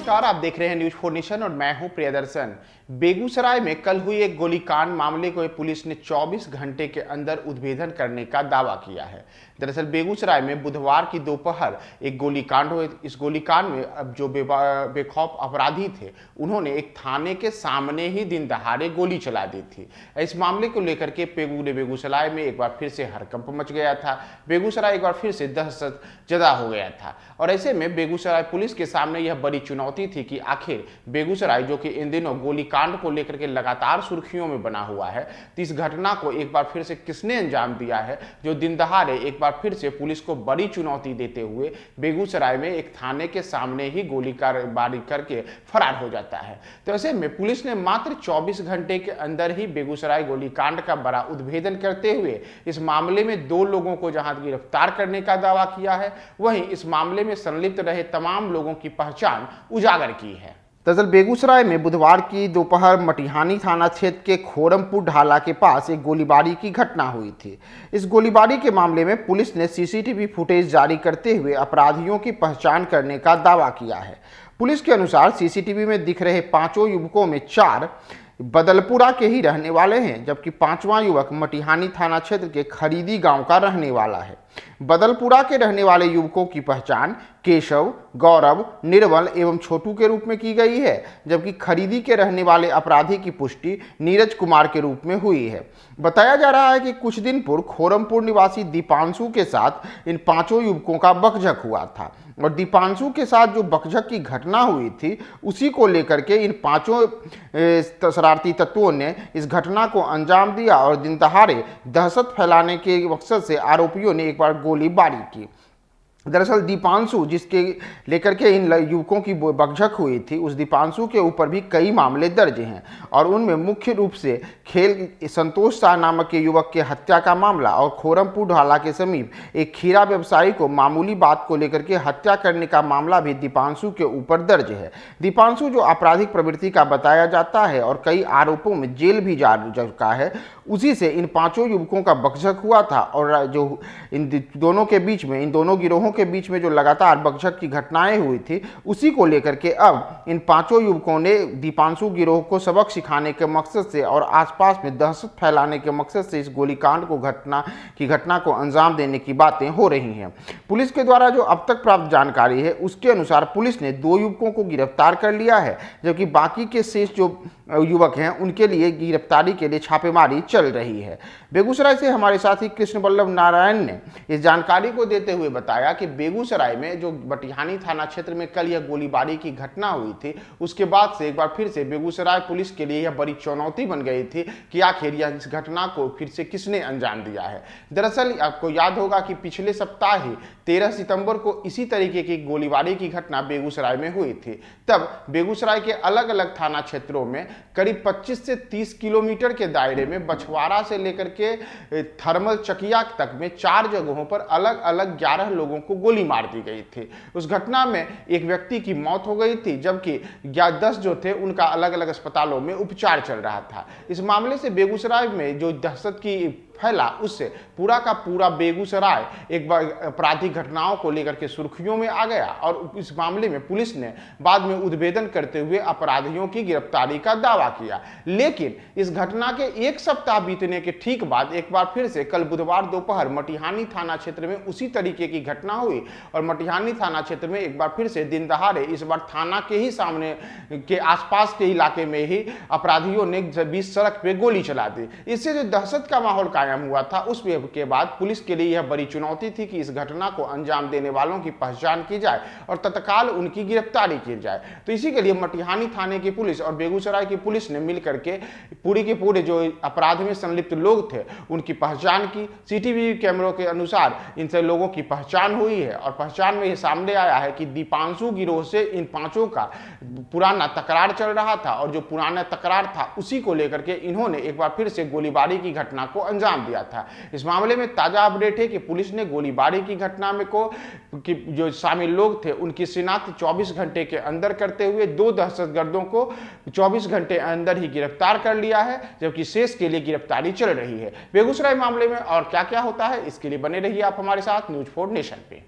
नमस्कार, आप देख रहे हैं न्यूज 4 नेशन और मैं हूं प्रियदर्शन। बेगूसराय में कल हुई एक गोलीकांड मामले को पुलिस ने 24 घंटे के अंदर उद्भेदन करने का दावा किया है। दरअसल बेगूसराय में बुधवार की दोपहर एक गोलीकांड हुए। इस गोलीकांड में अब जो बेखौफ अपराधी थे उन्होंने एक थाने के सामने ही दिन दहाड़े गोली चला दी थी। इस मामले को लेकर के बेगूसराय में एक बार फिर से हड़कंप मच गया था। बेगूसराय एक बार फिर से दहशत जदा हो गया था और ऐसे में बेगूसराय पुलिस के सामने यह बड़ी चुनौती थी कि आखिर बेगूसराय, जो कि इन दिनों गोलीकांड को लेकर के लगातार सुर्खियों में बना हुआ है, तो इस घटना को एक बार फिर से किसने अंजाम दिया है, जो दिन दहाड़े एक बार फिर से पुलिस को बड़ी चुनौती देते हुए बेगूसराय में एक थाने के सामने ही गोलीबारी करके फरार हो जाता है। तो ऐसे में पुलिस ने मात्र 24 घंटे के अंदर ही बेगूसराय गोलीकांड का बड़ा उद्भेदन करते हुए इस मामले में 2 लोगों को जहां गिरफ्तार करने का दावा किया है, वहीं इस मामले में संलिप्त रहे तमाम लोगों की पहचान उजागर की है। दरअसल बेगूसराय में बुधवार की दोपहर मटिहानी थाना क्षेत्र के खोरमपुर ढाला के पास एक गोलीबारी की घटना हुई थी। इस गोलीबारी के मामले में पुलिस ने सीसीटीवी फुटेज जारी करते हुए अपराधियों की पहचान करने का दावा किया है। पुलिस के अनुसार सीसीटीवी में दिख रहे 5 युवकों में 4 बदलपुरा के ही रहने वाले हैं, जबकि 5वां युवक मटिहानी थाना क्षेत्र के खरीदी गांव का रहने वाला है। बदलपुरा के रहने वाले युवकों की पहचान केशव, गौरव, निर्मल एवं छोटू के रूप में की गई है, जबकि खरीदी के रहने वाले अपराधी की पुष्टि नीरज कुमार के रूप में हुई है। बताया जा रहा है कि कुछ दिन पूर्व खोरमपुर निवासी दीपांशु के साथ इन 5 युवकों का बकझक हुआ था और दीपांशु के साथ जो बकझक की घटना हुई थी उसी को लेकर के इन 5 शरारती तत्वों ने इस घटना को अंजाम दिया और दिन दहाड़े दहशत फैलाने के मकसद से आरोपियों ने एक बार गोलीबारी की। दरअसल दीपांशु, जिसके लेकर के इन युवकों की बकझक हुई थी, उस दीपांशु के ऊपर भी कई मामले दर्ज हैं और उनमें मुख्य रूप से खेल संतोष शाह नामक के युवक के हत्या का मामला और खोरमपुर ढाला के समीप एक खीरा व्यवसायी को मामूली बात को लेकर के हत्या करने का मामला भी दीपांशु के ऊपर दर्ज है। दीपांशु जो आपराधिक प्रवृत्ति का बताया जाता है और कई आरोपों में जेल भी जा चुका है, उसी से इन 5 युवकों का बकझक हुआ था और जो इन दोनों के बीच में, इन दोनों गिरोहों के बीच में जो लगातार बकझक की घटनाएं हुई थी, उसी को लेकर के अब इन 5 युवकों ने दीपांशु गिरोह को सबक सिखाने के मकसद से और आसपास में दहशत फैलाने के मकसद से इस गोलीकांड को घटना को अंजाम देने की बातें हो रही हैं। पुलिस के द्वारा जो अब तक प्राप्त जानकारी है उसके अनुसार पुलिस ने 2 युवकों को गिरफ्तार कर लिया है, जबकि बाकी के शेष जो युवक हैं उनके लिए गिरफ्तारी के लिए छापेमारी चल रही है। बेगूसराय से हमारे साथी कृष्ण बल्लभ नारायण ने इस जानकारी को देते हुए बताया कि बेगूसराय में जो मटिहानी थाना क्षेत्र में कल यह गोलीबारी की घटना हुई थी, उसके बाद से एक बार फिर से बेगूसराय पुलिस के लिए यह बड़ी चुनौती बन गई थी कि आखिर यह इस घटना को फिर से किसने अंजाम दिया है। दरअसल आपको याद होगा कि पिछले सप्ताह ही 13 सितंबर को इसी तरीके की गोलीबारी की घटना बेगूसराय में हुई थी। तब बेगूसराय के अलग अलग थाना क्षेत्रों में करीब 25 से 30 किलोमीटर के दायरे में बछवाड़ा से लेकर के थर्मल चकिया तक में 4 जगहों पर अलग अलग 11 लोगों को गोली मार दी गई थी। उस घटना में एक व्यक्ति की मौत हो गई थी, जबकि 10 जो थे उनका अलग अलग अस्पतालों में उपचार चल रहा था। इस मामले से बेगूसराय में जो दहशत की फैला, उससे पूरा का पूरा बेगूसराय एक बार आपराधिक घटनाओं को लेकर के सुर्खियों में आ गया और इस मामले में पुलिस ने बाद में उद्भेदन करते हुए अपराधियों की गिरफ्तारी का दावा किया। लेकिन इस घटना के 1 सप्ताह बीतने के ठीक बाद एक बार फिर से कल बुधवार दोपहर मटिहानी थाना क्षेत्र में उसी तरीके की घटना हुई और मटिहानी थाना क्षेत्र में एक बार फिर से दिन दहाड़े, इस बार थाना के ही सामने के आसपास के इलाके में ही अपराधियों ने बीच सड़क पे गोली चला दी। इससे जो दहशत का माहौल हुआ था, उस के बाद पुलिस के लिए यह बड़ी चुनौती थी कि इस घटना को अंजाम देने वालों की पहचान की जाए और तत्काल उनकी गिरफ्तारी की जाए। तो इसी के लिए मटिहानी थाने की पुलिस और बेगूसराय की पुलिस ने मिलकर के पूरी के पूरे जो अपराध में संलिप्त लोग थे उनकी पहचान की। सीसीटीवी कैमरों के अनुसार इन सब लोगों की पहचान हुई है और पहचान में यह सामने आया है कि दीपांशु गिरोह से इन 5 का पुराना तकरार चल रहा था और जो पुराना तकरार था उसी को लेकर के इन्होंने एक बार फिर से गोलीबारी की घटना को अंजाम दिया था। इस मामले में ताजा अपडेट है कि पुलिस ने गोलीबारी की घटना में कि जो शामिल लोग थे उनकी शिनाख्त 24 घंटे के अंदर करते हुए 2 दहशतगर्दों को 24 घंटे अंदर ही गिरफ्तार कर लिया है, जबकि शेष के लिए गिरफ्तारी चल रही है। बेगूसराय मामले में और क्या क्या होता है इसके लिए बने रहिए आप हमारे साथ न्यूज 4 नेशन पे।